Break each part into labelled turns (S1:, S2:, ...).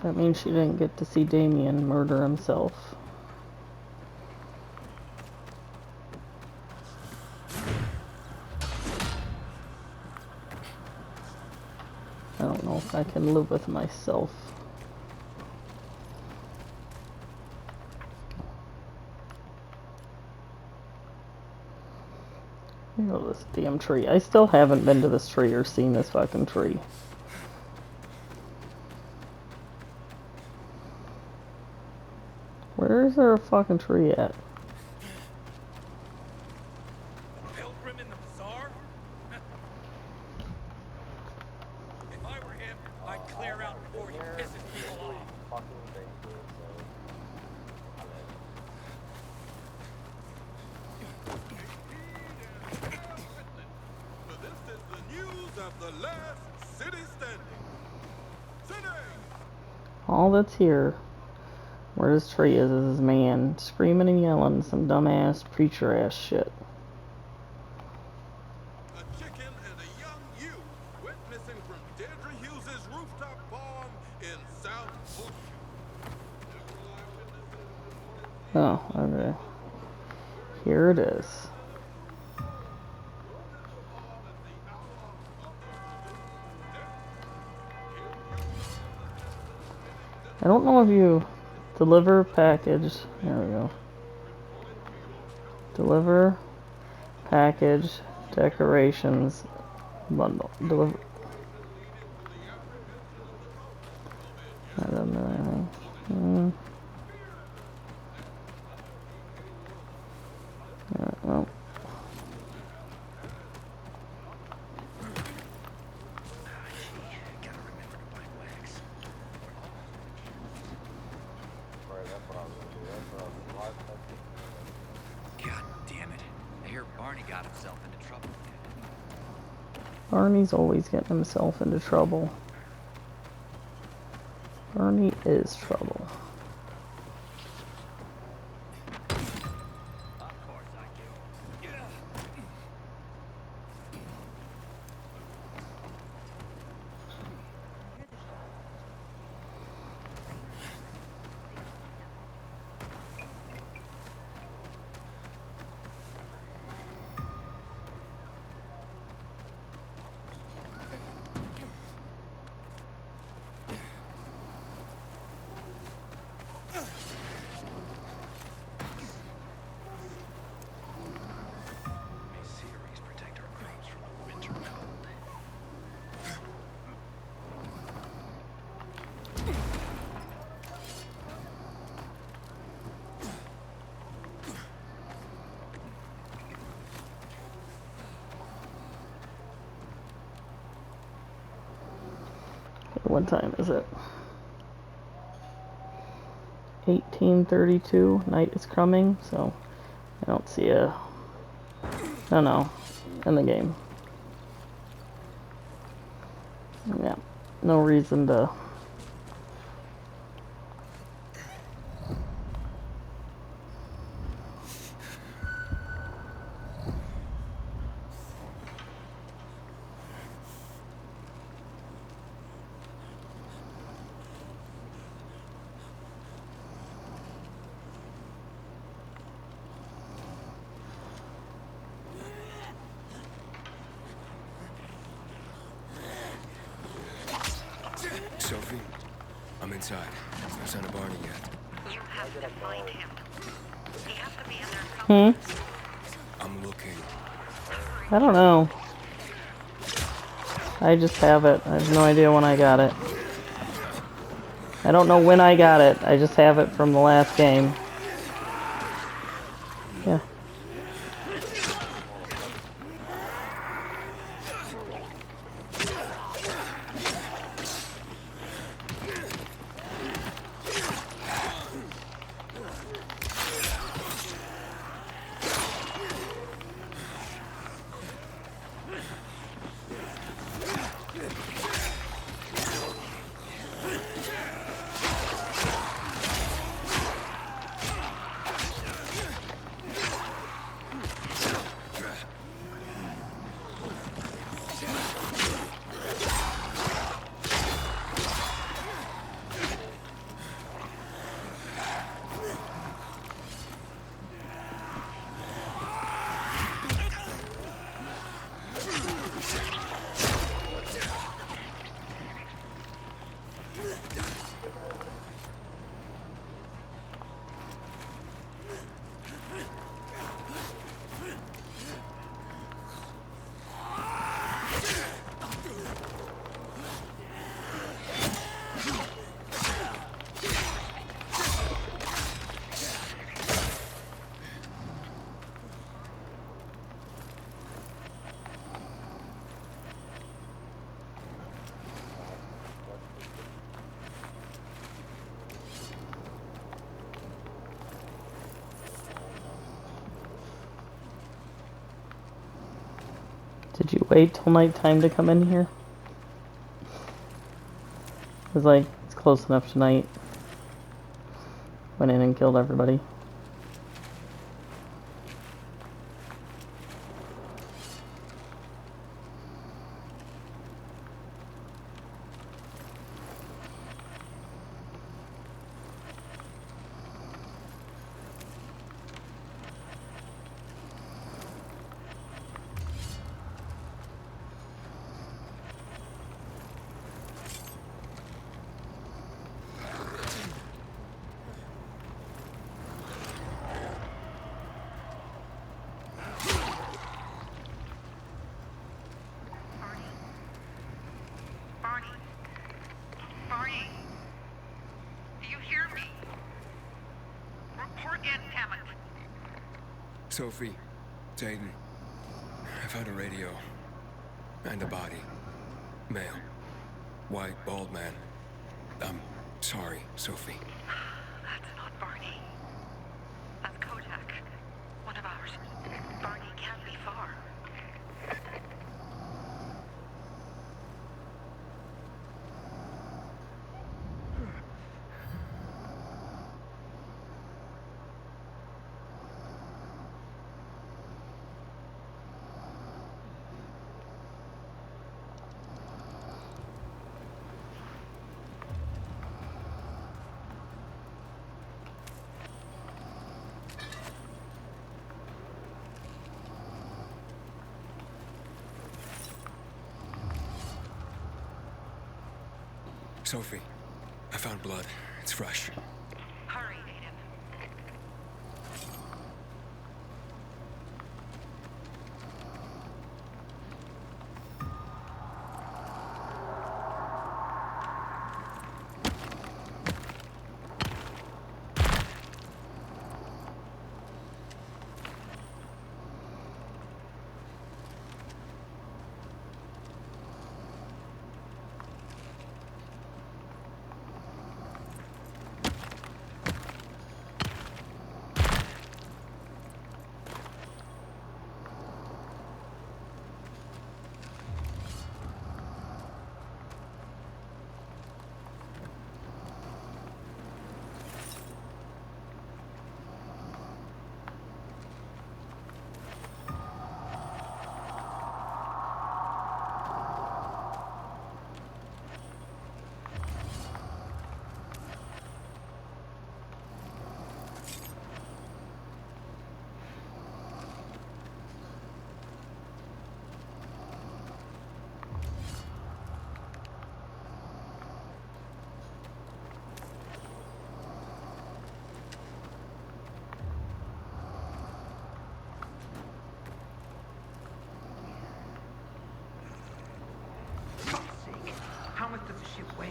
S1: That means she didn't get to see Damien murder himself. I don't know if I can live with myself. You know, this damn tree. I still haven't been to this tree or seen this fucking tree. Where is there a fucking tree at?
S2: Pilgrim in the bazaar? If I were him, I'd clear out before he pisses people off.
S3: This is the news of the last city standing. City!
S1: All that's here, where this tree is this man screaming and yelling some dumbass preacher ass shit.
S3: A chicken and a young ewe went missing from Deirdre Hughes' rooftop farm in South Bush.
S1: Oh, okay. Here it is. I don't know if you deliver package. There we go. Deliver package decorations bundle. Deliver. I don't know anything. Well.
S2: God damn it. I hear Barney got himself into trouble.
S1: Barney's always getting himself into trouble. Barney is trouble.
S2: Of course I do. Series protect our crops from the winter cold.
S1: What time is it? 18:32. Night is coming, so I don't see a. No, in the game. Yeah, no reason to.
S4: Sophie, I'm inside. There's no sign of Barney yet.
S5: You have to find him. He has to be in there somewhere.
S4: I'm looking.
S1: I don't know. I just have it. I have no idea when I got it. I don't know when I got it. I just have it from the last game. Yeah. Did you wait till nighttime to come in here? It was like, it's close enough tonight. Went in and killed everybody.
S5: Barney. Barney. Do you hear me? Report in, damn it.
S4: Sophie, Jaden, I found a radio. And a body. Male. White, bald man. I'm sorry, Sophie.
S5: That's not Barney. That's Kojak. One of ours. Barney can't be far.
S4: Sophie, I found blood. It's fresh.
S5: Hurry, Aiden.
S6: How much does this shit weigh?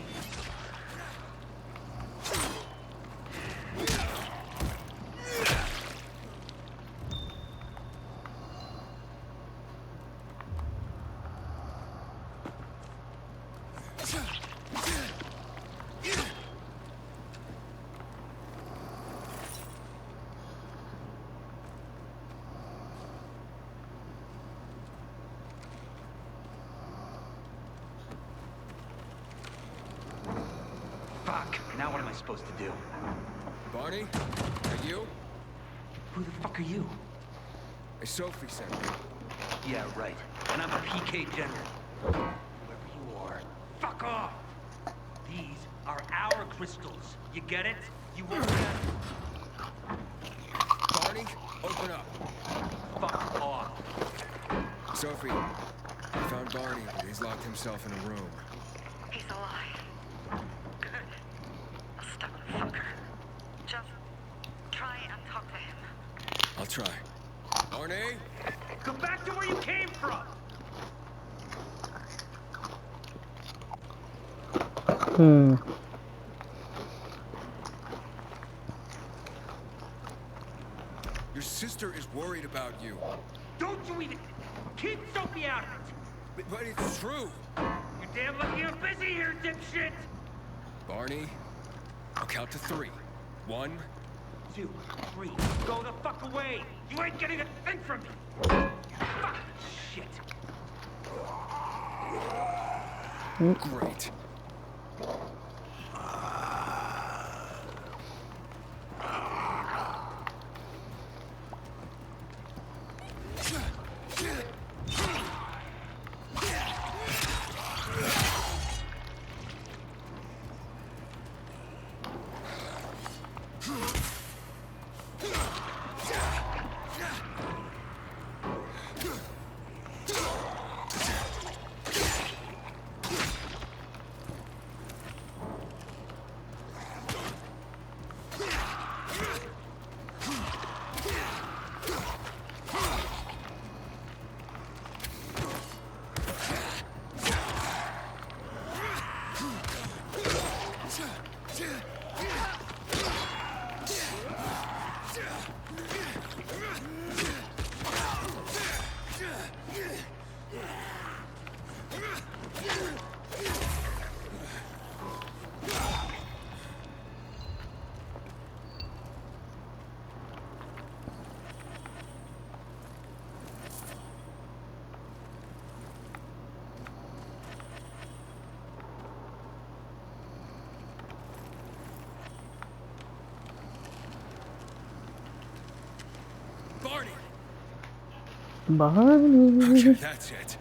S6: Fuck. Now what am I supposed to do?
S4: Barney? Are you?
S6: Who the fuck are you?
S4: It's Sophie sent me.
S6: Yeah, right. And I'm a PK General. Whoever you are, fuck off! These are our crystals. You get it? You won't get
S4: Barney, open up.
S6: fuck off.
S4: Sophie, I found Barney, but he's locked himself in a room.
S5: He's alive. Good. A stubborn fucker. Just try and talk to him.
S4: I'll try. Barney?
S6: Go back to where you came from!
S4: Your sister is worried about you.
S6: Don't you even... Keep Sophie out of it!
S4: But it's true.
S6: You're damn lucky I'm busy here, dipshit!
S4: Barney, I'll count to 3. 1,
S6: 2, 3. Go the fuck away! You ain't getting a thing from me! Fuck shit!
S4: Great.
S2: Barney!
S1: Barney.
S4: Okay, that's it.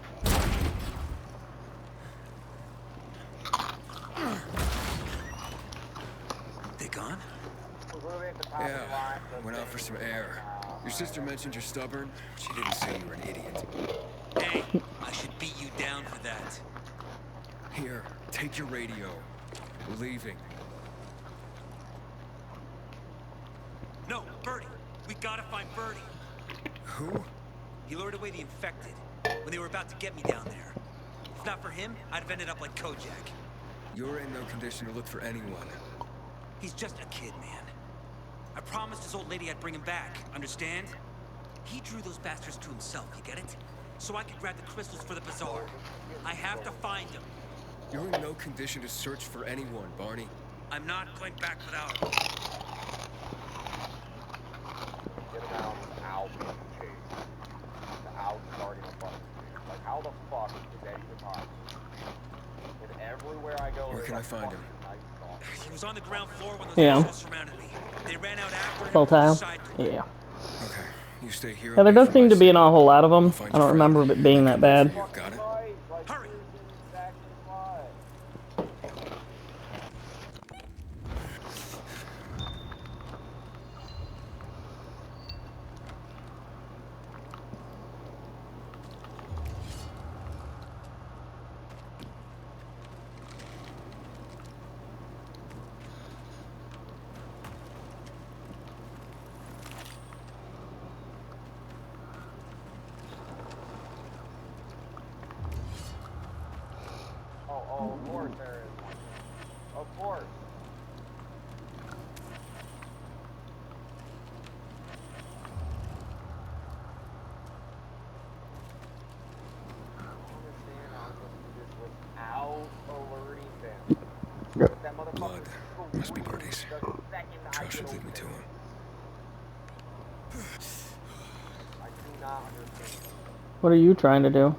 S6: They gone?
S4: Yeah, went out for some air. Your sister mentioned you're stubborn. She didn't say you were an idiot.
S6: Hey, I should beat you down for that.
S4: Here, take your radio. We're leaving.
S6: No, Birdie. We gotta find Birdie.
S4: Who?
S6: He lured away the infected when they were about to get me down there. If not for him, I'd have ended up like Kojak.
S4: You're in no condition to look for anyone.
S6: He's just a kid, man. I promised his old lady I'd bring him back, understand? He drew those bastards to himself, you get it? So I could grab the crystals for the bazaar. I have to find him.
S4: You're in no condition to search for anyone, Barney.
S6: I'm not going back without him.
S7: Get him out chase. Out starting a fucking chase. Like, how the fuck is that even possible? And everywhere I go,
S4: Where can I find him?
S6: He was on the ground floor when those
S1: Yeah.
S6: assholes surrounded me. They ran out after him
S1: Full
S6: through the
S1: time.
S6: side door.
S1: Yeah.
S4: Okay, you stay here.
S1: Yeah, there
S4: and wait
S1: does
S4: for
S1: seem
S4: my
S1: to be an
S4: signal.
S1: awful lot of them.
S4: Find
S1: I
S4: your
S1: don't
S4: friend.
S1: remember it being that bad.
S4: Got it?
S6: Hurry!
S7: Oh, of course there is one. Of course. Understand, I'm supposed to do this without alerting them. But that motherfucker
S4: Blood.
S7: is
S4: Must be
S7: screaming
S4: Birdie's.
S7: the second I
S4: Josh
S7: get
S4: should lead
S7: over
S4: me to
S7: there.
S4: him.
S7: I do not understand.
S1: What are you trying to do?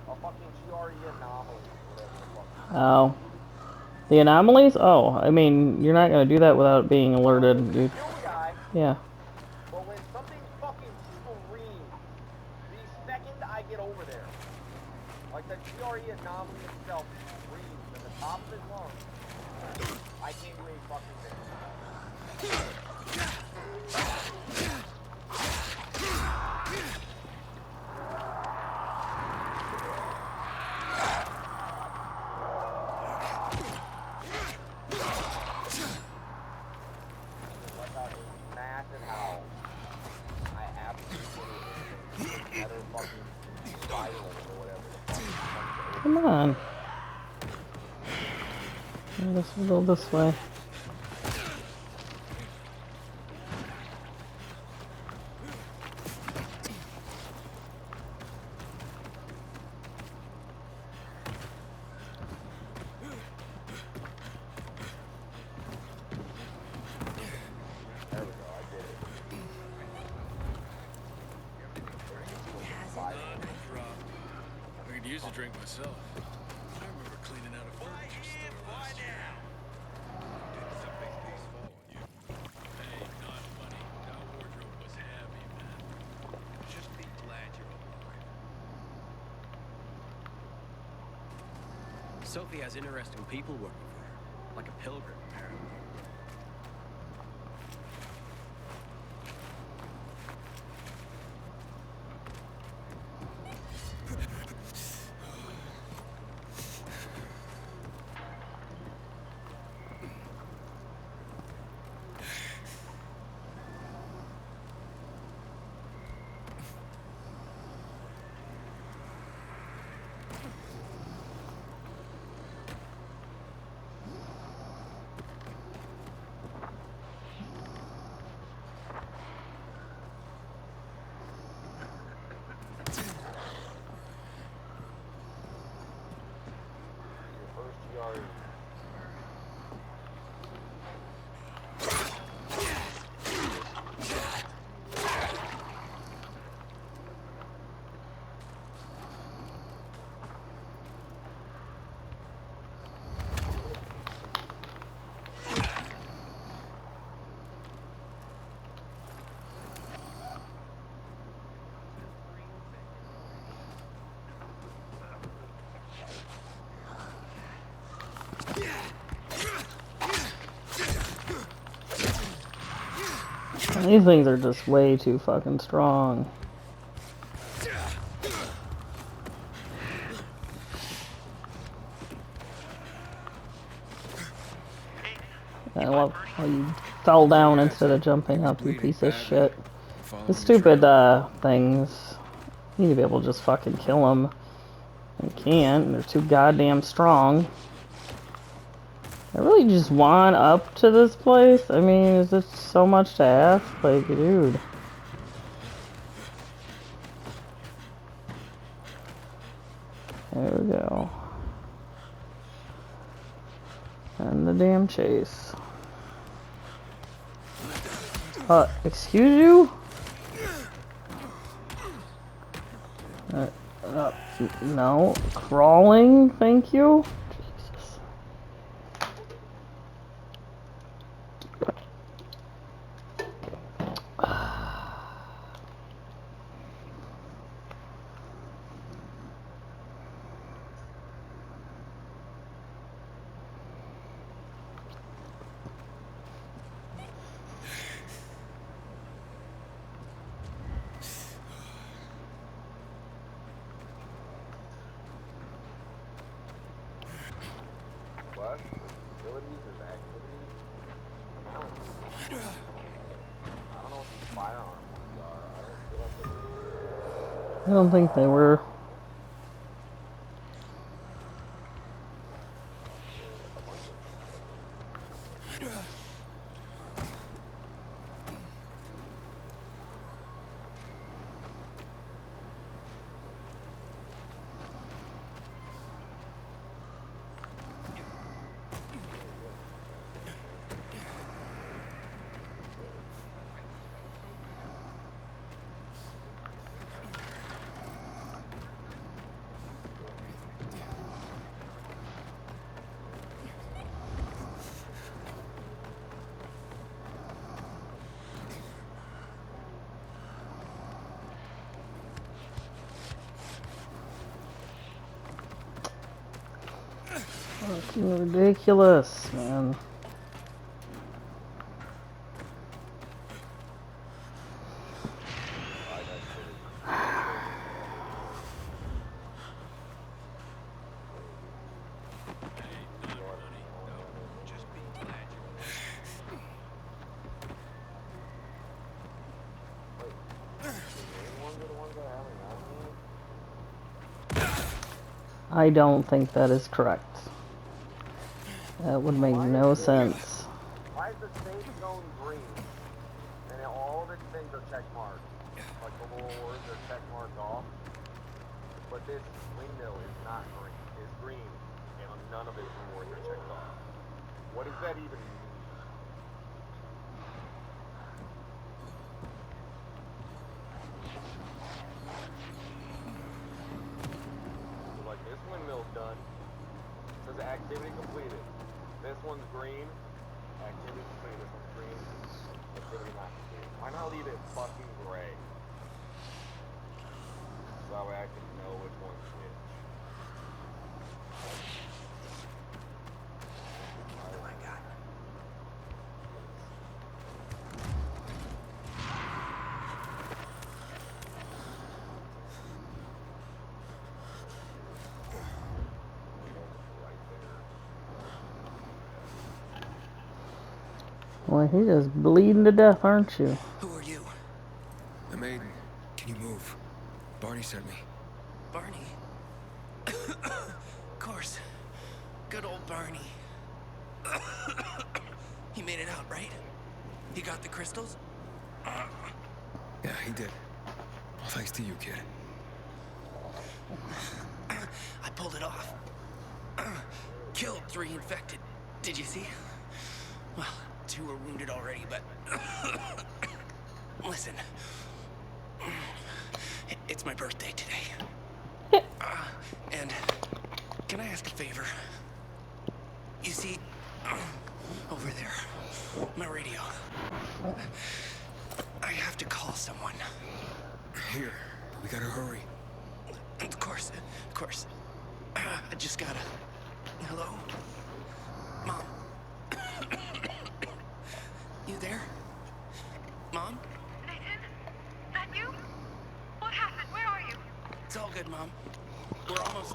S7: A fucking GRE anomaly, whatever the fuck.
S1: Oh. The anomalies? Oh, I mean, you're not going to do that without being alerted, dude.
S7: Kill the guy,
S1: Yeah.
S7: but when something fucking screams, the second I get over there, like the GRE anomaly itself screams in the top of his lungs, I can't do any fucking thing. Let out a massive howl. I absolutely another fucking violence or whatever the fuck.
S1: Come on. I guess we'll go this way.
S7: There we go, I did it.
S2: We could use it
S4: a drink myself. I remember cleaning out a furniture store last year. Didn't some big piece fall on you? Hey, not funny. That wardrobe was heavy, man. Just be glad you're alive.
S8: Sophie has interesting people working for her, like a pilgrim, apparently.
S1: These things are just way too fucking strong. I love how you fell down instead of jumping up, you piece of shit. The stupid things. You need to be able to just fucking kill them. You can't. They're too goddamn strong. I really just want up to this place. I mean, is it so much to ask? Like, dude. There we go. And the damn chase. Excuse you? No. Crawling, thank you. Jesus.
S7: What? Abilities is activities? I don't know what these firearms are. I don't feel like they're...
S1: I don't think they were. Fucking ridiculous, man. I don't think that is correct. That would make no sense.
S7: Why is the safe zone green? And all of its things are check marked. Like the little words are check marked off. But this window is not green. It's green. And none of its rewards are checked off. What does that even mean? So like green. Activity completed from green. Activity not completed. Why not leave it fucking gray? So that way I can know which one's which.
S6: Oh my god.
S1: Well, you're just bleeding to death, aren't you?
S4: Who are you? I'm Aiden. Can you move? Barney sent me.
S8: Barney? Of course. Good old Barney. He made it out, right? He got the crystals?
S4: Yeah, he did. Well, thanks to you, kid.
S8: I pulled it off. Killed 3 infected. Did you see? Well, 2 were wounded already, but... Listen. It's my birthday today. And can I ask a favor? You see, over there, my radio. I have to call someone.
S4: Here, we gotta hurry.
S8: Of course, of course. I just gotta... Hello? Mom? You there? Mom?
S5: Nathan? That you? What happened? Where are you?
S8: It's all good, Mom. We're almost...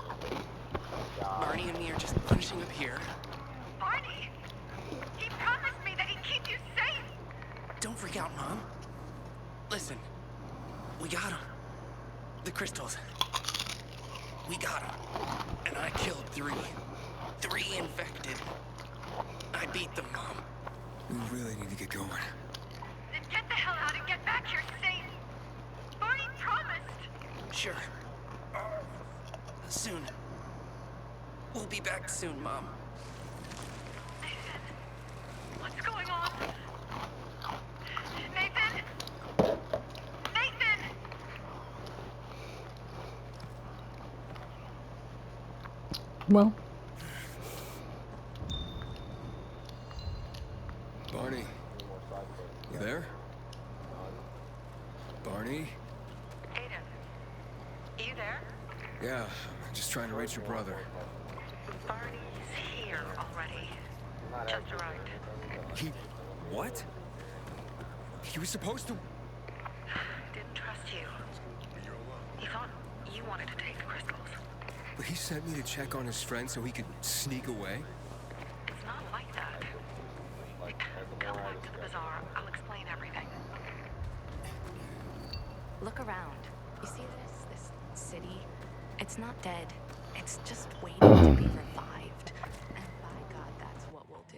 S8: Barney and me are just finishing up here.
S5: Barney? He promised me that he'd keep you safe.
S8: Don't freak out, Mom. Listen, we got him. The crystals. We got him. And I killed 3. 3 infected. I beat them, Mom.
S4: We really need to get going.
S5: Then get the hell out and get back here safe. Barney promised.
S8: Sure. Soon. We'll be back soon, Mom.
S5: Nathan, what's going on? Nathan? Nathan!
S1: Well,
S4: Barney, you there? Barney?
S5: Aiden, you there?
S4: Yeah, I'm just trying to reach your brother.
S5: Barney's here already. Just arrived.
S4: He... what? He was supposed to...
S5: Didn't trust you. He thought you wanted to take the crystals.
S4: But he sent me to check on his friend so he could sneak away?
S5: It's not like that. Come back to the bazaar. I'll explain everything.
S9: Look around. You see this city? It's not dead. It's just waiting to be revived. And by God, that's what we'll do.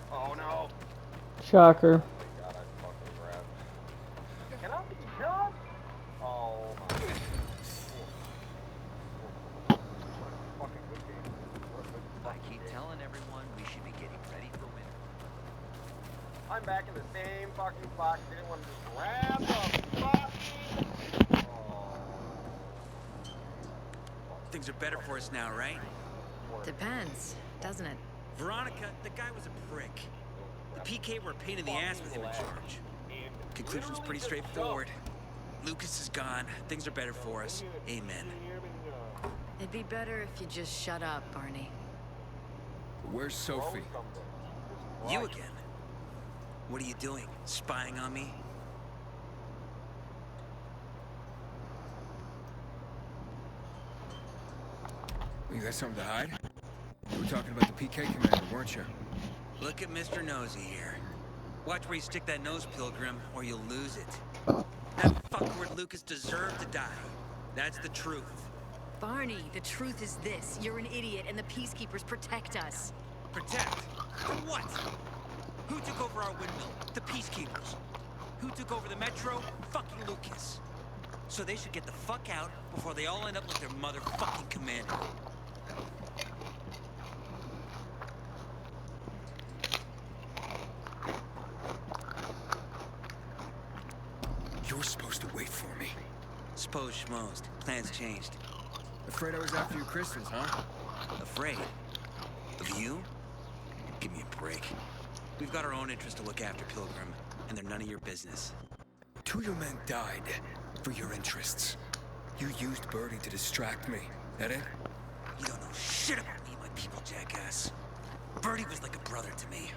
S7: Oh no!
S1: shocker.
S7: God, I fucking grabbed. Can I be shot? Oh my. Fucking good game.
S8: I keep telling everyone we should be getting ready for winter.
S7: I'm back in the same fucking spot. Didn't want to just grab the fucking. Oh.
S6: Things are better for us now, right?
S9: Depends, doesn't it?
S6: Veronica, the guy was a prick. The PK were a pain in the ass with him in charge. Conclusion's pretty straightforward. Lucas is gone. Things are better for us. Amen.
S9: It'd be better if you just shut up, Barney.
S4: Where's Sophie?
S6: You again? What are you doing? Spying on me?
S4: You got something to hide? You were talking about the PK commander, weren't you?
S6: Look at Mr. Nosy here. Watch where you stick that nose, Pilgrim, or you'll lose it. That fuckward Lucas deserved to die. That's the truth.
S9: Barney, the truth is this. You're an idiot and the Peacekeepers protect us.
S6: Protect? From what? Who took over our windmill? The Peacekeepers. Who took over the Metro? Fucking Lucas. So they should get the fuck out before they all end up like their motherfucking commander.
S10: You were supposed to wait for me.
S6: Suppose schmoes. Plans changed.
S10: Afraid I was after your crystals, huh?
S6: Afraid? Of you? Give me a break. We've got our own interests to look after, Pilgrim, and they're none of your business.
S10: 2 of your men died for your interests. You used Birdie to distract me. That it?
S6: You don't know shit about me and my people, jackass. Birdie was like a brother to me.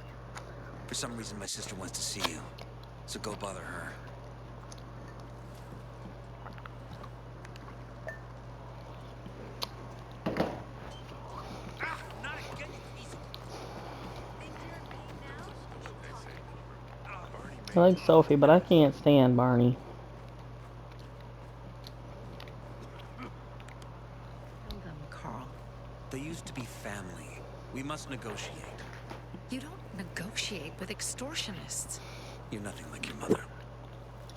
S6: For some reason, my sister wants to see you, so go bother her.
S1: I like Sophie, but I can't stand Barney.
S5: Tell them, Carl.
S6: They used to be family. We must negotiate.
S5: You don't negotiate with extortionists.
S6: You're nothing like your mother.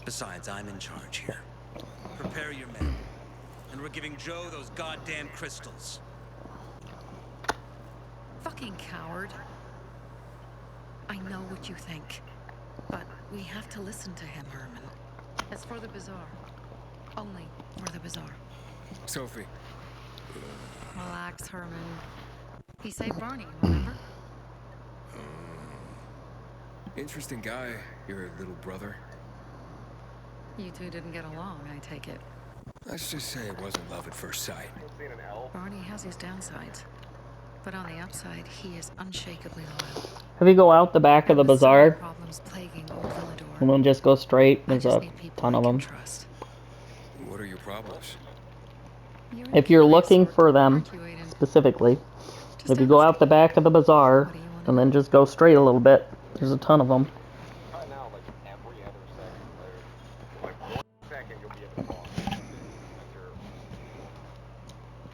S6: Besides, I'm in charge here. Prepare your men. And we're giving Joe those goddamn crystals.
S5: Fucking coward. I know what you think. But we have to listen to him, Herman. As for the bazaar, only for the bazaar.
S10: Sophie.
S5: Relax, Herman. He saved Barney, remember?
S10: Interesting guy, your little brother.
S5: You two didn't get along, I take it.
S10: Let's just say it wasn't love at first sight.
S5: Barney has his downsides. But on the upside, he is unshakably loyal.
S1: If you go out the back of the
S5: With so many
S1: bazaar,
S5: problems plaguing old Villador,
S1: and then just go straight,
S5: I
S1: there's
S5: just
S1: a
S5: need people
S1: ton
S5: I
S1: of
S5: can
S1: them.
S5: trust.
S10: What are your problems?
S5: You're in
S1: If
S5: a
S1: you're
S5: place
S1: looking
S5: where-
S1: for them,
S5: aren't you, Aiden?
S1: specifically,
S5: Just
S1: if you go
S5: ask.
S1: out the back of the bazaar,
S5: What do you want to
S1: and
S5: know?
S1: then just go straight a little bit, there's a ton of them.
S7: Right now, like every other second, there's like 1 second you'll be at the bar. That's your.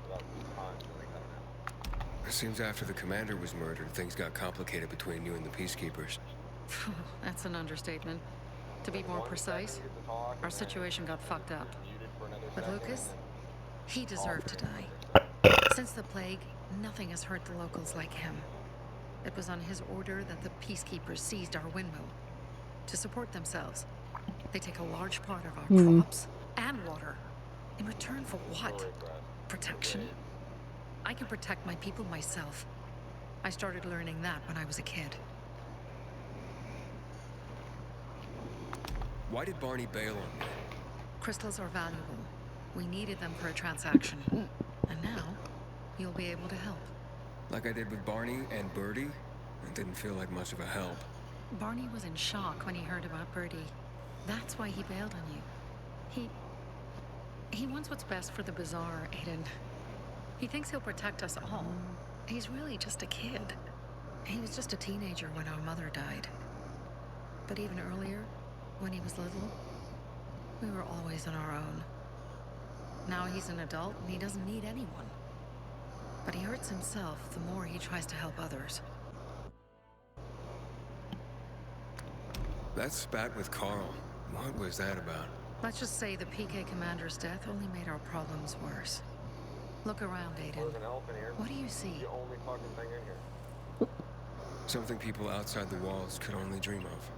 S7: Without time, really cutting out.
S10: It seems after the commander was murdered, things got complicated between you and the peacekeepers.
S5: That's an understatement. To be more precise, our situation got fucked up. But Lucas, he deserved to die. Since the plague, nothing has hurt the locals like him. It was on his order that the peacekeepers seized our windmill. To support themselves, they take a large part of our crops and water. In return for what? Protection? I can protect my people myself. I started learning that when I was a kid.
S10: Why did Barney bail on me?
S5: Crystals are valuable. We needed them for a transaction. And now, you'll be able to help.
S10: Like I did with Barney and Birdie? It didn't feel like much of a help.
S5: Barney was in shock when he heard about Birdie. That's why he bailed on you. He wants what's best for the bazaar, Aiden. He thinks he'll protect us all. He's really just a kid. He was just a teenager when our mother died. But even earlier, when he was little, we were always on our own. Now he's an adult and he doesn't need anyone. But he hurts himself the more he tries to help others.
S10: That spat with Carl, what was that about?
S5: Let's just say the PK commander's death only made our problems worse. Look around, Aiden.
S7: There's an elephant here.
S5: What do you see?
S7: The only fucking thing in here.
S10: Something people outside the walls could only dream of.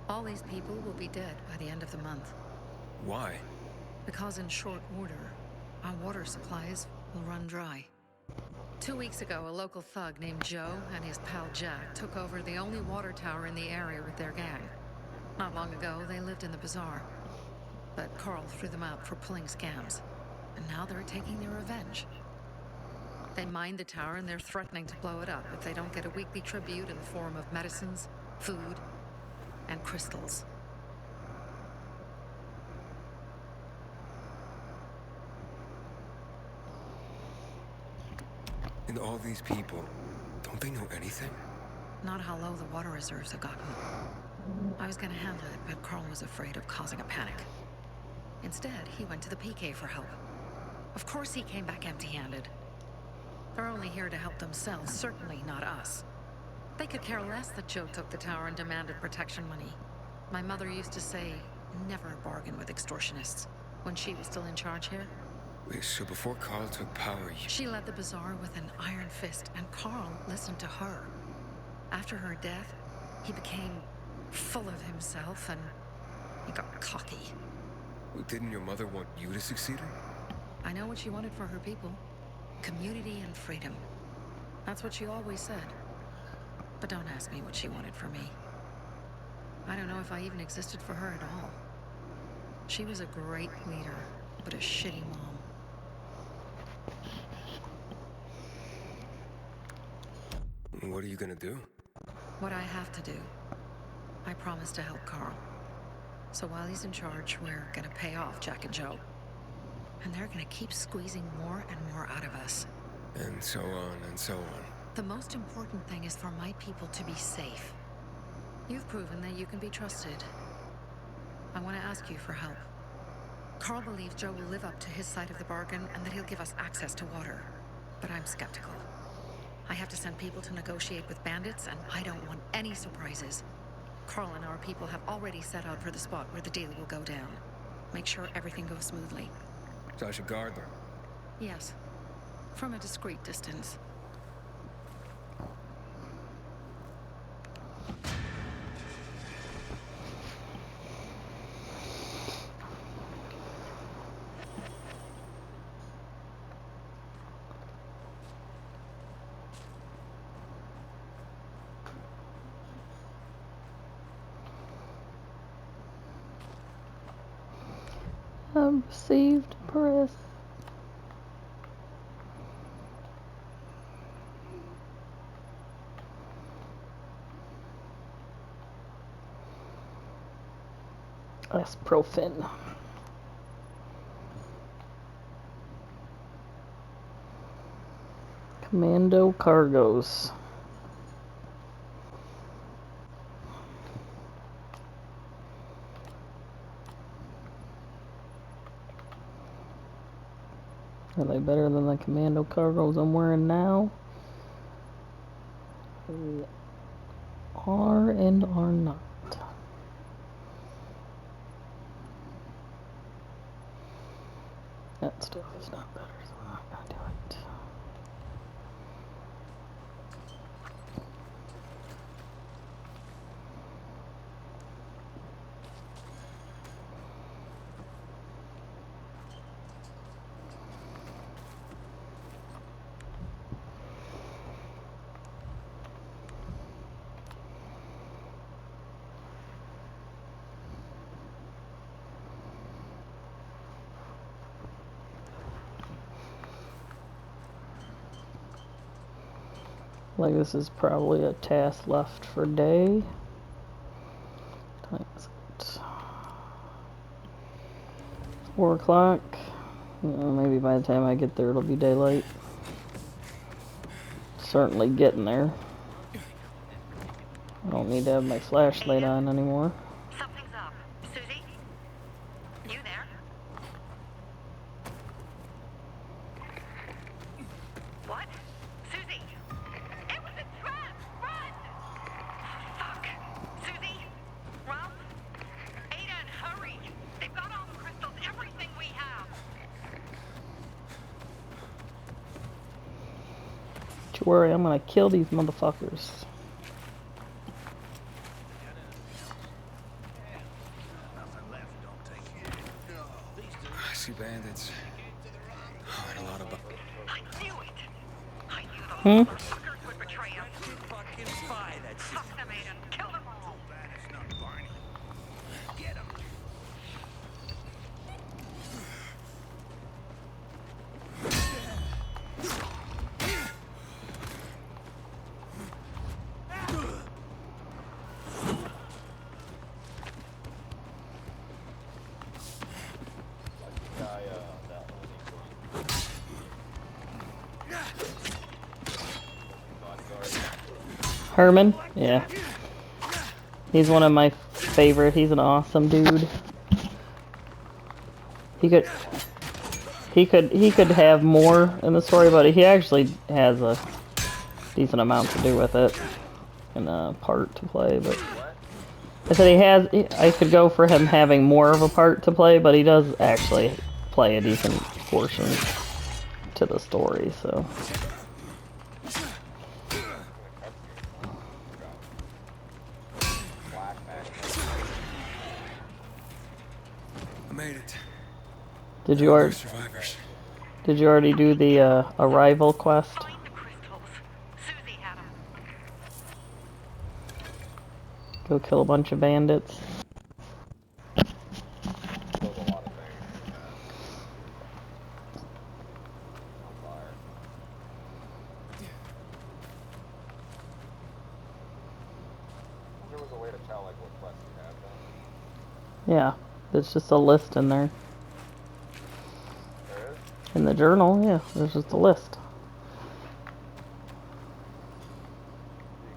S5: All these people will be dead by the end of the month.
S10: Why?
S5: Because in short order, our water supplies will run dry. 2 weeks ago, a local thug named Joe and his pal Jack took over the only water tower in the area with their gang. Not long ago, they lived in the bazaar. But Carl threw them out for pulling scams. And now they're taking their revenge. They mined the tower and they're threatening to blow it up if they don't get a weekly tribute in the form of medicines, food, and crystals.
S10: And all these people, don't they know anything?
S5: Not how low the water reserves have gotten. I was gonna handle it, but Carl was afraid of causing a panic. Instead, he went to the PK for help. Of course he came back empty-handed. They're only here to help themselves, certainly not us. They could care less that Joe took the tower and demanded protection money. My mother used to say, never bargain with extortionists, when she was still in charge here.
S10: Wait, so before Carl took power,
S5: She led the bazaar with an iron fist, and Carl listened to her. After her death, he became full of himself, and he got cocky.
S10: Didn't your mother want you to succeed her?
S5: I know what she wanted for her people. Community and freedom. That's what she always said. But don't ask me what she wanted for me. I don't know if I even existed for her at all. She was a great leader, but a shitty mom.
S10: What are you gonna do?
S5: What I have to do. I promised to help Carl. So while he's in charge, we're gonna pay off Jack and Joe. And they're gonna keep squeezing more and more out of us.
S10: And so on and so on.
S5: The most important thing is for my people to be safe. You've proven that you can be trusted. I want to ask you for help. Carl believes Joe will live up to his side of the bargain and that he'll give us access to water. But I'm skeptical. I have to send people to negotiate with bandits, and I don't want any surprises. Carl and our people have already set out for the spot where the deal will go down. Make sure everything goes smoothly.
S10: So I should guard them?
S5: Yes. From a discreet distance.
S1: I've received press. Asprofen. Commando cargos. Are they better than the commando cargos I'm wearing now? They are and are not. That stuff is not better, so I'm not gonna do it. Like this is probably a task left for day. Time is it? 4 o'clock. Maybe by the time I get there it'll be daylight. Certainly getting there. I don't need to have my flashlight on anymore.
S5: Something's up. Susie? You there? What? Susie? It was a trap! Run! Fuck! Susie? Ralph? Aiden, hurry! They've got all the crystals, everything we have!
S1: Don't you worry, I'm gonna kill these motherfuckers.
S10: I see bandits. Oh, and a lot of
S5: I knew it! I knew the fuckers would betray us!
S6: Fucking spy, that's it.
S5: Fuck them, Aiden! Kill them all!
S1: Herman? Yeah. He's one of my favorite. He's an awesome dude. He could have more in the story, but he actually has a decent amount to do with it and a part to play, but I said he has. I could go for him having more of a part to play, but he does actually play a decent portion to the story. So.
S10: I made it.
S1: Did you already?
S10: Survivors.
S1: Did you already do the arrival quest?
S9: Find the crystals. Susie had them.
S1: Go kill a bunch of bandits.
S7: Killed a lot of things. On fire. There was a way to tell like what quests you had done.
S1: Yeah, there's just a list in there.
S7: There is?
S1: In the journal, yeah, there's just a list.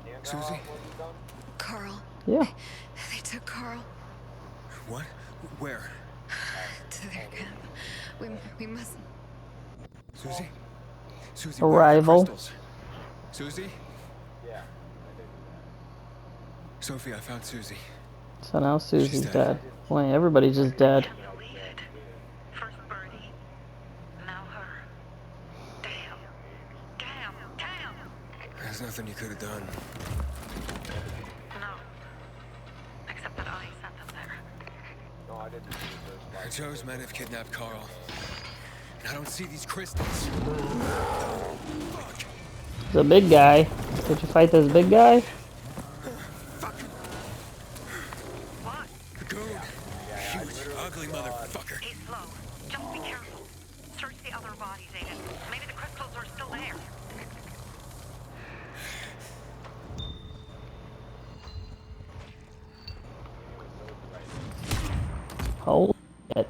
S7: You can't
S10: Susie?
S7: tell what you've done?
S5: Carl.
S1: Yeah.
S5: They took Carl
S10: What? Where?
S5: to their camp. We must.
S10: Susie? Susie, where are the
S1: Arrival.
S10: crystals? Susie?
S7: Yeah, I did do
S10: Sophie, I found Susie.
S1: So now Susie's
S10: She's
S1: dead.
S10: dead.
S1: Boy, everybody's just dead.
S9: First Birdie, now her. Damn.
S10: There's nothing you could have done.
S9: No. Except that I sent them there.
S7: that. No, I didn't do the first
S10: Joe's men have kidnapped Carl. And I don't see these crystals.
S1: The big guy. Did you fight this big guy?
S9: What?
S10: Goon. Huge, ugly motherfucker.
S9: He's slow. Just be careful. Search the other bodies, Aiden. Maybe the crystals are still there.
S1: Holy shit.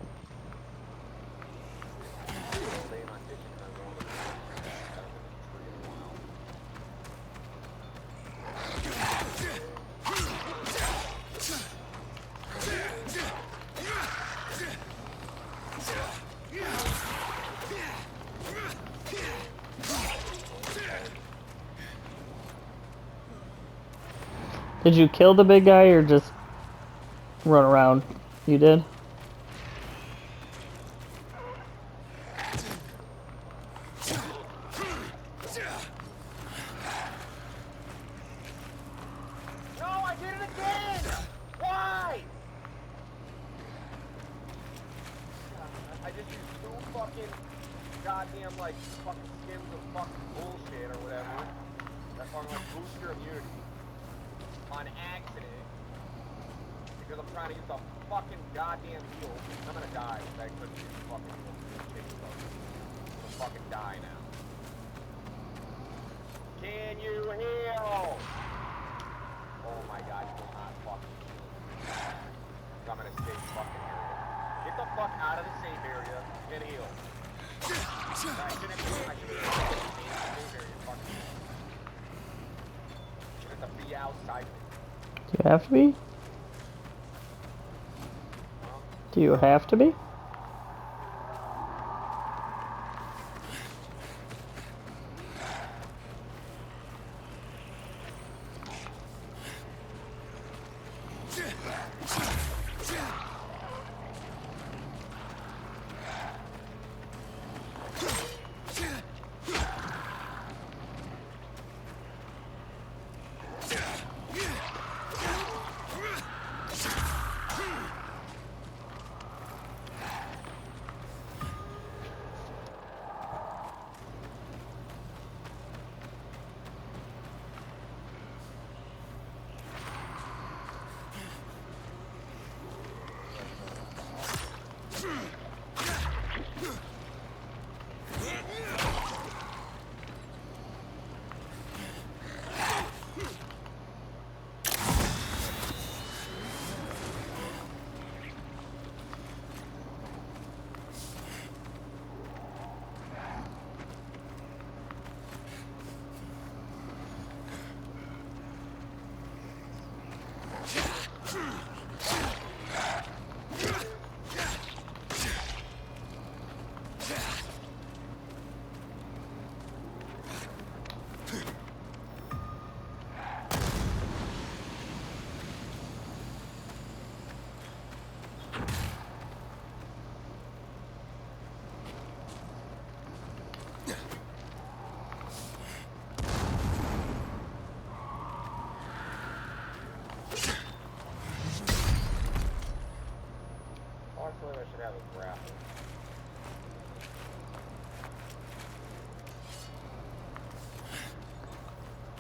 S1: Did you kill the big guy or just run around? You did?
S7: No, I did it again! Why? I just used two fucking goddamn like fucking skims of fucking bullshit or whatever. That's why I'm like boost your immunity on accident because I'm trying to get the fucking goddamn heal. I'm gonna die if I couldn't use the fucking heal. I'm gonna fucking die now. Can you heal? Oh my god, you will not fucking heal. I'm gonna save fucking area. Get the fuck out of the safe area and heal. I shouldn't have to safe area. Fucking. Should have to be outside.
S1: Do you have to be? Do you have to be?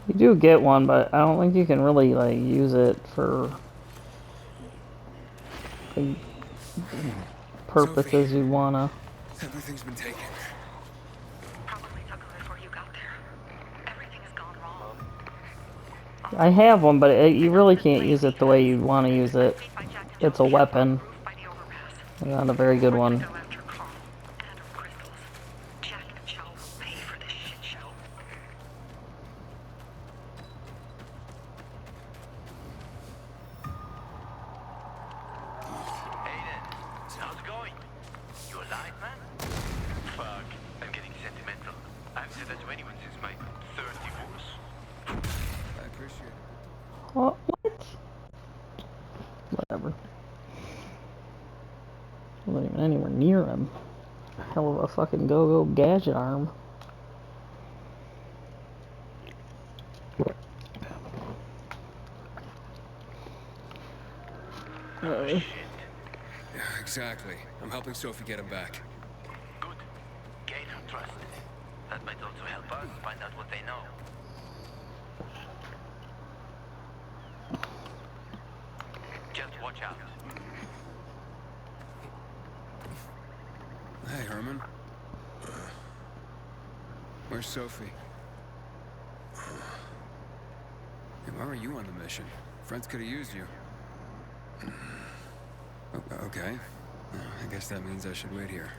S1: You do get one, but I don't think you can really like use it for the purposes you wanna.
S10: Everything's been taken.
S9: Probably took them before you got there. Everything has gone wrong.
S1: I have one, but you really can't use it the way you want to use it. It's a weapon. Not a very good one.
S9: Jack and Joe will pay for this shit show.
S11: Aiden, how's it going? You alive, man? Fuck, I'm getting sentimental. I've said that to anyone since my third divorce.
S10: I appreciate it.
S1: What? Whatever. I wasn't even anywhere near him. Hell of a fucking go-go gadget arm.
S10: Yeah, exactly. I'm helping Sophie get him back.
S11: Good. Gain her trust. That might also help us find out what they know. Just watch out.
S10: Hey, Herman. Where's Sophie? Hey, why were you on the mission? Friends could have used you. Okay. I guess that means I should wait here.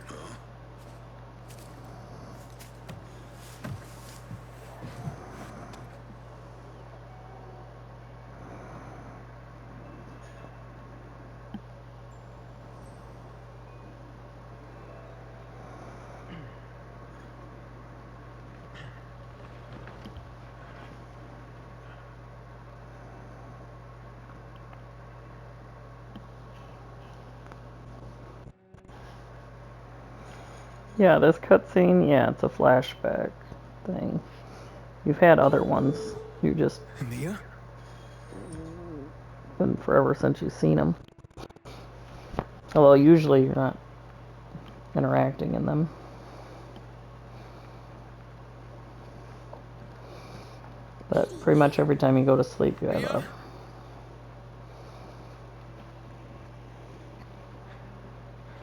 S1: Yeah, this cutscene, yeah, it's a flashback thing. You've had other ones. You just
S10: Mia?
S1: been forever since you've seen them. Although usually you're not interacting in them. But pretty much every time you go to sleep, you have a...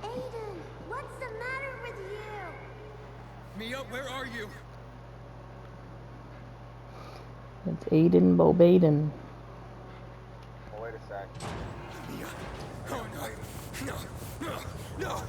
S12: Aiden, what's the matter with you?
S10: Mia, where are you?
S1: It's Aiden Bobaden.
S7: Oh, wait a sec.
S10: Mia. Oh, no. No. No. No.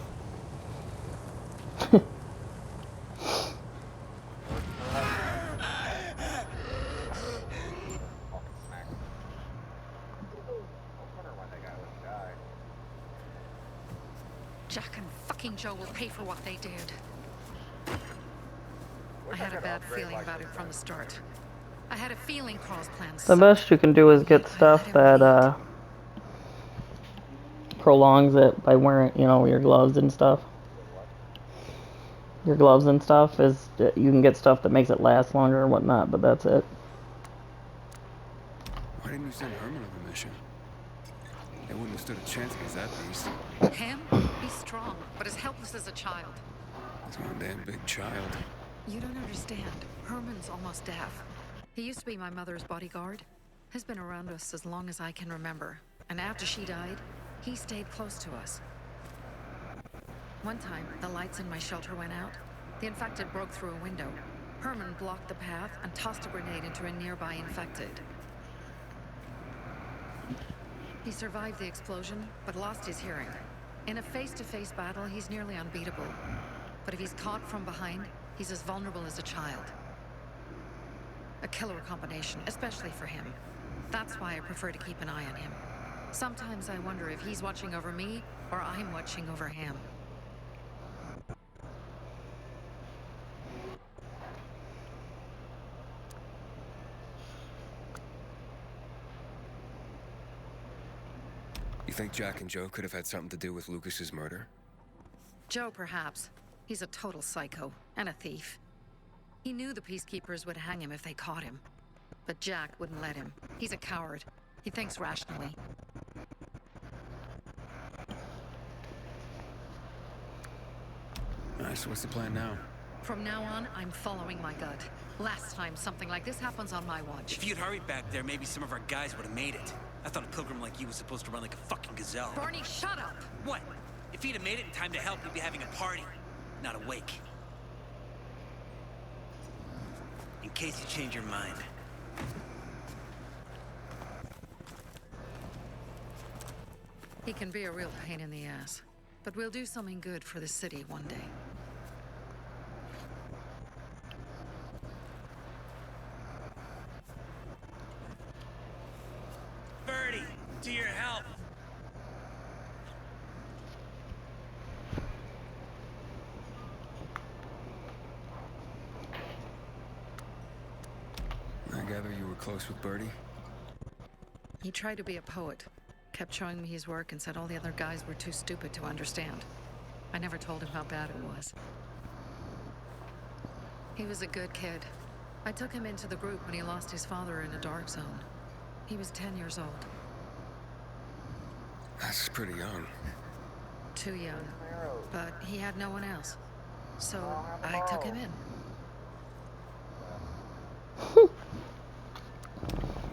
S5: Jack and fucking Joe will pay for what they did. I had a bad feeling about it from the start. I had a feeling Carl's plans.
S1: The best you can do is get stuff that prolongs it by wearing, you know, your gloves and stuff. Your gloves and stuff is, you can get stuff that makes it last longer or whatnot, but that's it.
S10: Why didn't you send Herman on the mission? They wouldn't have stood a chance against that beast.
S5: Him? He's strong, but as helpless as a child.
S10: He's one damn big child.
S5: You don't understand. Herman's almost deaf. He used to be my mother's bodyguard. He's been around us as long as I can remember. And after she died, he stayed close to us. One time, the lights in my shelter went out. The infected broke through a window. Herman blocked the path and tossed a grenade into a nearby infected. He survived the explosion, but lost his hearing. In a face-to-face battle, he's nearly unbeatable. But if he's caught from behind, he's as vulnerable as a child. A killer combination, especially for him. That's why I prefer to keep an eye on him. Sometimes I wonder if he's watching over me, or I'm watching over him.
S10: You think Jack and Joe could have had something to do with Lucas's murder?
S5: Joe, perhaps. He's a total psycho, and a thief. He knew the Peacekeepers would hang him if they caught him. But Jack wouldn't let him. He's a coward. He thinks rationally.
S10: Alright, so what's the plan now?
S5: From now on, I'm following my gut. Last time something like this happens on my watch.
S6: If you'd hurried back there, maybe some of our guys would have made it. I thought a pilgrim like you was supposed to run like a fucking gazelle.
S5: Bernie, shut up!
S6: What? If he'd have made it in time to help, we'd be having a party, not a wake. In case you change your mind.
S5: He can be a real pain in the ass. But we'll do something good for the city one day.
S6: Birdie, to your help!
S10: I gather you were close with Birdie?
S5: He tried to be a poet. Kept showing me his work and said all the other guys were too stupid to understand. I never told him how bad it was. He was a good kid. I took him into the group when he lost his father in a dark zone. He was 10 years old.
S10: That's pretty young.
S5: Too young. But he had no one else. So I took him in.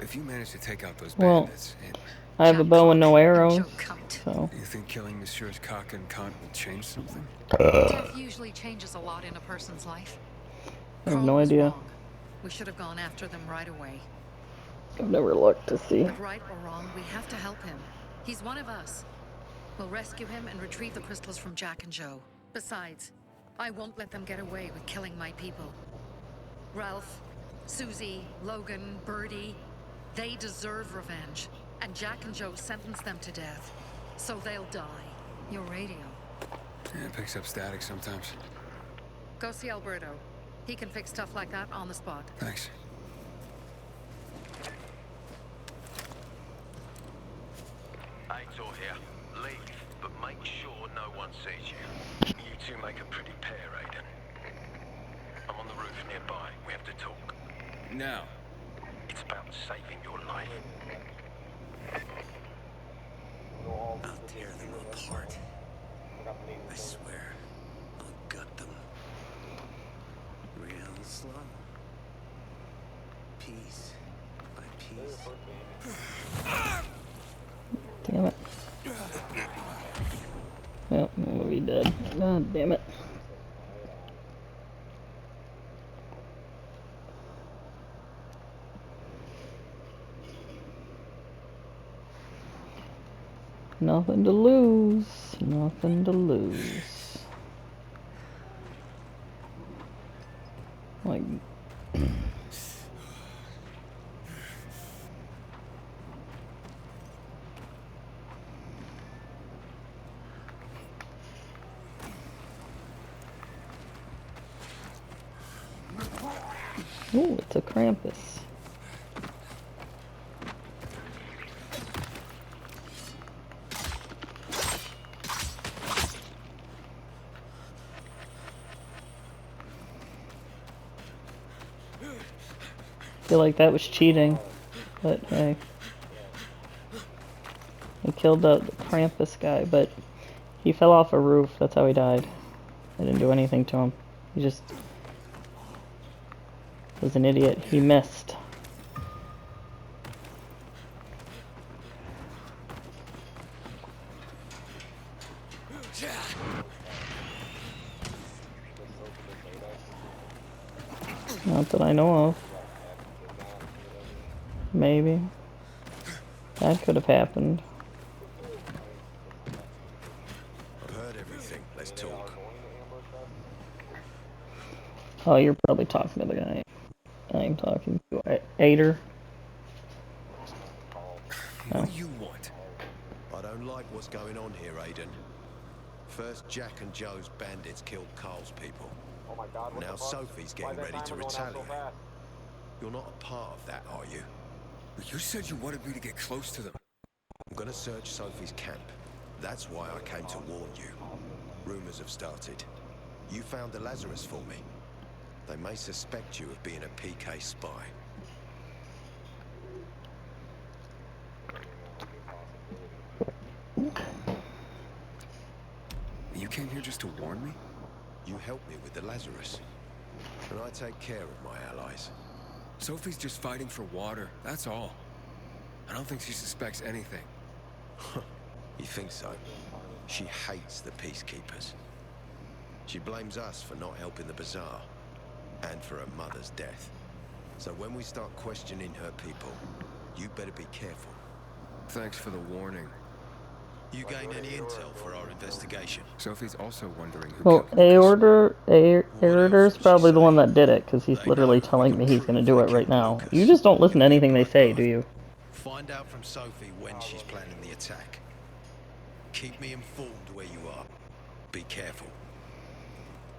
S10: If you manage to take out those
S1: Well,
S10: bandits,
S1: I have a bow and no arrows, so...
S10: you think killing Messieurs Cock and Kant will change something?
S5: Death usually changes a lot in a person's life.
S1: I have no idea.
S5: Wrong. We should have gone after them right away.
S1: I've never looked to see.
S5: But right or wrong, we have to help him. He's one of us. We'll rescue him and retrieve the crystals from Jack and Joe. Besides, I won't let them get away with killing my people. Ralph, Susie, Logan, Birdie, they deserve revenge. And Jack and Joe sentenced them to death. So they'll die. Your radio.
S10: Yeah, it picks up static sometimes.
S5: Go see Alberto. He can fix stuff like that on the spot.
S10: Thanks.
S11: Aitor here. Leave, but make sure no one sees you. You two make a pretty pair, Aiden. I'm on the roof nearby. We have to talk.
S10: Now.
S11: It's about saving your life.
S6: I'll tear them apart. I swear, I'll gut them. Real slow. Piece by piece.
S1: Damn it. Yep, we'll be dead. God damn it. Nothing to lose. Nothing to lose. Like... Ooh, it's a Krampus. I feel like that was cheating, but hey. He killed the Krampus guy, but he fell off a roof. That's how he died. I didn't do anything to him. He just was an idiot. He missed. Not that I know of. Maybe. That could have happened.
S13: I've heard everything. Let's talk.
S1: Oh, you're probably talking to the guy I'm talking to. Ader.
S13: What do you want? I don't like what's going on here, Aiden. First, Jack and Joe's bandits killed Carl's people.
S7: Oh my God, what
S13: Now
S7: the fuck?
S13: Sophie's
S7: Why
S13: getting
S7: is that
S13: ready to
S7: timer going out so
S13: retaliate.
S7: fast?
S13: You're not a part of that, are you?
S10: You said you wanted me to get close to them.
S13: I'm gonna search Sophie's camp. That's why I came to warn you. Rumors have started. You found the Lazarus for me. They may suspect you of being a PK spy.
S10: You came here just to warn me?
S13: You helped me with the Lazarus. And I take care of my allies.
S10: Sophie's just fighting for water, that's all. I don't think she suspects anything.
S13: You think so? She hates the peacekeepers. She blames us for not helping the bazaar, and for her mother's death. So when we start questioning her people, you better be careful.
S10: Thanks for the warning.
S13: You gain any intel for our investigation?
S10: Sophie's also wondering who
S1: Well,
S10: killed Lucas.
S1: Aorder's probably the one that did it, because he's literally telling me he's gonna do it right now. You just don't listen to anything they say, do you?
S13: Find out from Sophie when she's planning the attack. Keep me informed where you are. Be careful.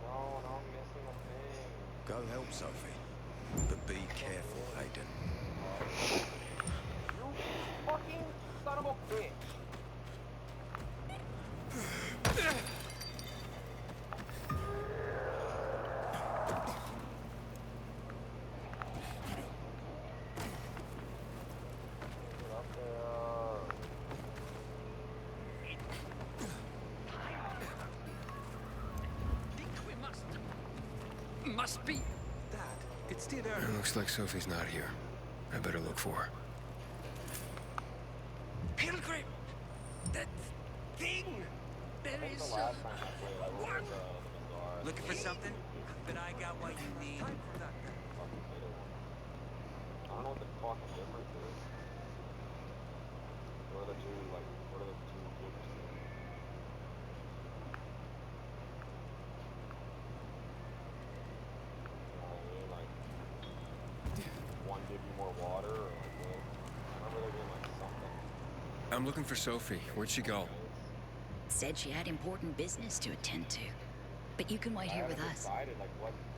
S7: No, I'm missing a thing.
S13: Go help Sophie. But be careful, Aiden.
S7: You fucking son of a bitch.
S6: Must be. Dad, it's still there.
S10: It looks like Sophie's not here. I better look for her.
S6: Pilgrim! That thing! There is one! Looking for something? But I got what you need.
S7: I don't know what the fucking difference is. What are the two, like, what are the two groups? One give you more water, or like, I remember there being like something.
S10: I'm looking for Sophie. Where'd she go?
S14: Said she had important business to attend to. But you can wait here with us.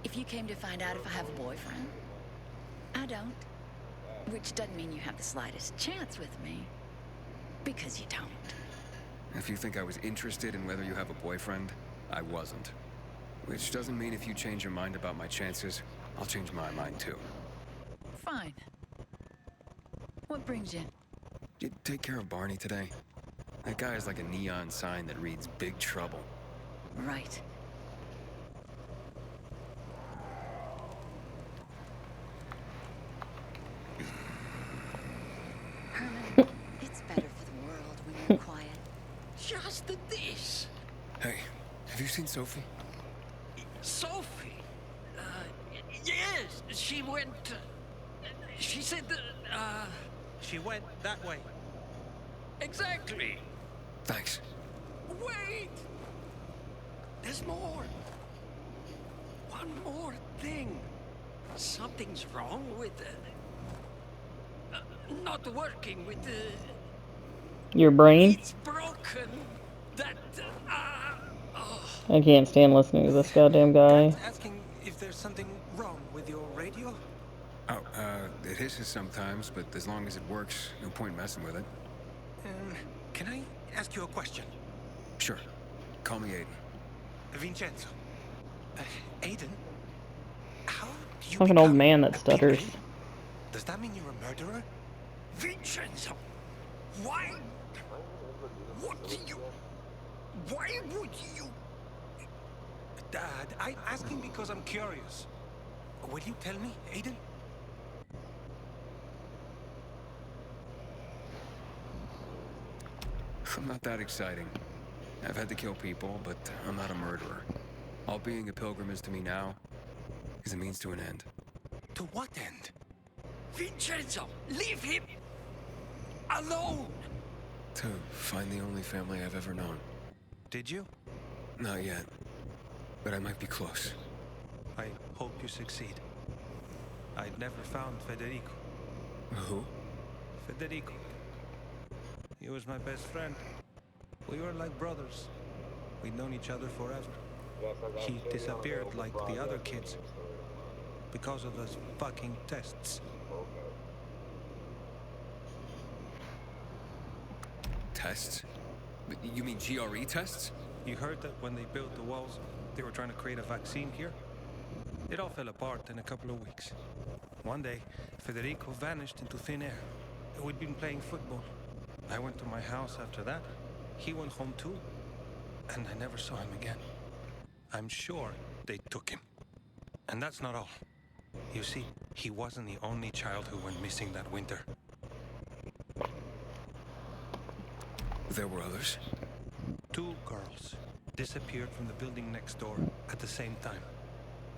S14: If you came to find out if I have a boyfriend, I don't. Which doesn't mean you have the slightest chance with me. Because you don't.
S10: If you think I was interested in whether you have a boyfriend, I wasn't. Which doesn't mean if you change your mind about my chances, I'll change my mind too.
S14: Fine. What brings you?
S10: Did you take care of Barney today? That guy is like a neon sign that reads Big Trouble.
S14: Right. Herman, it's better for the world when you're quiet.
S8: Just this.
S10: Hey, have you seen Sophie?
S8: Sophie? Yes, she went. She said that.
S2: She went that way.
S8: Exactly.
S10: Thanks.
S8: Wait! There's more. One more thing. Something's wrong with not working with
S1: Your brain?
S8: It's broken. That
S1: I can't stand listening to this goddamn guy.
S2: Asking if there's something wrong with your radio?
S10: Oh, it hisses sometimes, but as long as it works, no point messing with it.
S2: Can I ask you a question?
S10: Sure. Call me Aiden.
S2: Vincenzo. Aiden? How do you
S1: Like an old
S2: become
S1: man that
S2: a
S1: stutters.
S2: PK? Does that mean you're a murderer?
S8: Vincenzo! Why? What do you... Why would you...
S2: Dad, I'm asking because I'm curious. Will you tell me, Aiden?
S10: I'm not that exciting. I've had to kill people, but I'm not a murderer. All being a pilgrim is to me now is a means to an end.
S2: To what end?
S8: Vincenzo, leave him alone!
S10: To find the only family I've ever known.
S2: Did you?
S10: Not yet, but I might be close.
S2: I hope you succeed. I'd never found Federico.
S10: Who?
S2: Federico. He was my best friend. We were like brothers. We'd known each other forever. He disappeared like the other kids. Because of those fucking tests.
S10: Tests? You mean GRE tests?
S2: You heard that when they built the walls, they were trying to create a vaccine here? It all fell apart in a couple of weeks. One day, Federico vanished into thin air. We'd been playing football. I went to my house after that. He went home too. And I never saw him again. I'm sure they took him. And that's not all. You see, he wasn't the only child who went missing that winter.
S10: There were others?
S2: 2 girls disappeared from the building next door at the same time.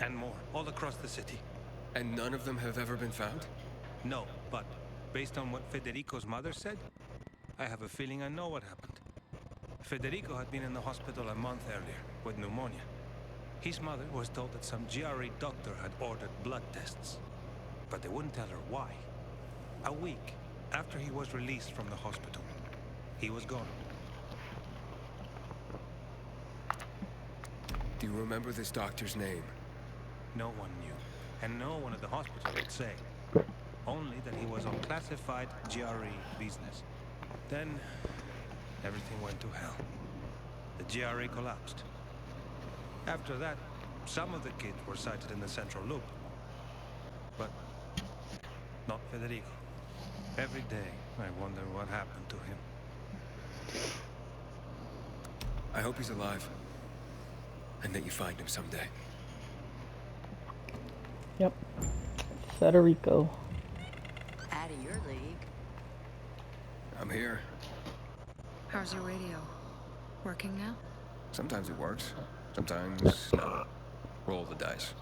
S2: And more, all across the city.
S10: And none of them have ever been found?
S2: No, but based on what Federico's mother said, I have a feeling I know what happened. Federico had been in the hospital a month earlier with pneumonia. His mother was told that some GRE doctor had ordered blood tests, but they wouldn't tell her why. A week after he was released from the hospital, he was gone.
S10: Do you remember this doctor's name?
S2: No one knew, and no one at the hospital would say. Only that he was on classified GRE business. Then, everything went to hell. The GRE collapsed. After that, some of the kids were sighted in the central loop. But not Federico. Every day, I wonder what happened to him.
S10: I hope he's alive. And that you find him someday.
S1: Yep. Federico.
S14: Out of your league.
S10: I'm here.
S5: How's your radio? Working now?
S10: Sometimes it works. Sometimes no. Roll the dice.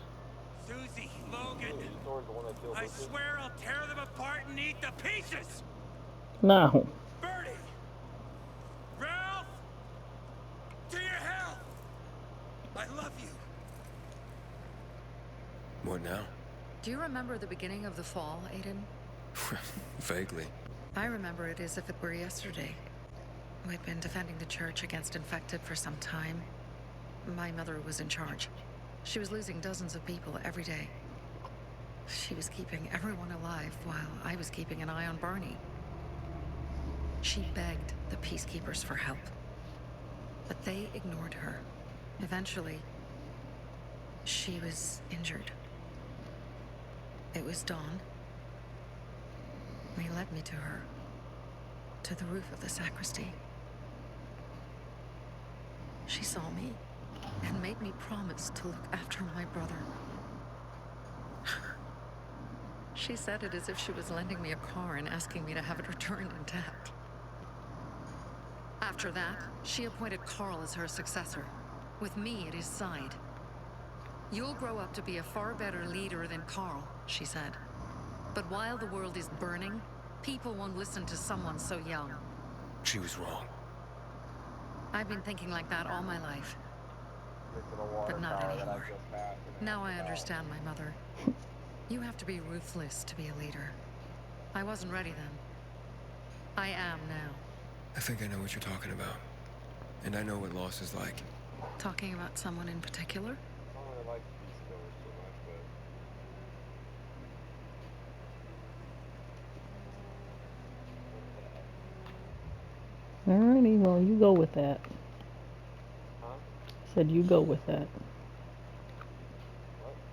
S6: Susie, Logan, I swear I'll tear them apart and eat the pieces!
S1: No.
S6: Bertie! Ralph! To your health! I love you!
S10: What now?
S5: Do you remember the beginning of the fall, Aiden?
S10: Vaguely.
S5: I remember it as if it were yesterday. We'd been defending the church against infected for some time. My mother was in charge. She was losing dozens of people every day. She was keeping everyone alive while I was keeping an eye on Barney. She begged the peacekeepers for help, but they ignored her. Eventually, she was injured. It was dawn. They led me to her, to the roof of the sacristy. She saw me and made me promise to look after my brother. She said it as if she was lending me a car and asking me to have it returned intact. After that, she appointed Carl as her successor, with me at his side. You'll grow up to be a far better leader than Carl, she said. But while the world is burning, people won't listen to someone so young.
S10: She was wrong.
S5: I've been thinking like that all my life. But not anymore. Now I understand my mother. You have to be ruthless to be a leader. I wasn't ready then. I am now.
S10: I think I know what you're talking about. And I know what loss is like.
S5: Talking about someone in particular?
S1: Alrighty, well, you go with that. Said you go with that.